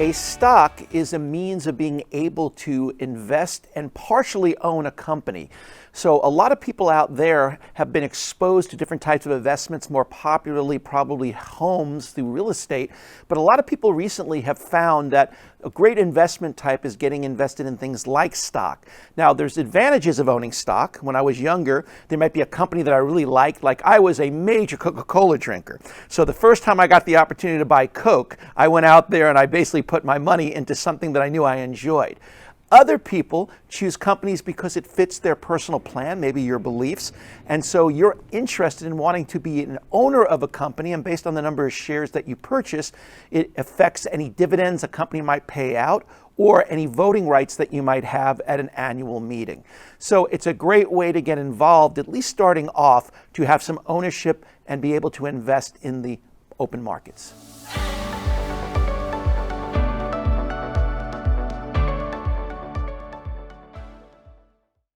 A stock is a means of being able to invest and partially own a company. So a lot of people out there have been exposed to different types of investments, more popularly probably homes through real estate. But a lot of people recently have found that a great investment type is getting invested in things like stock. Now, there's advantages of owning stock. When I was younger, there might be a company that I really liked. Like I was a major Coca-Cola drinker. So the first time I got the opportunity to buy Coke, I went out there and I basically put my money into something that I knew I enjoyed. Other people choose companies because it fits their personal plan, maybe your beliefs, and so you're interested in wanting to be an owner of a company, and based on the number of shares that you purchase, it affects any dividends a company might pay out or any voting rights that you might have at an annual meeting. So it's a great way to get involved, at least starting off, to have some ownership and be able to invest in the open markets.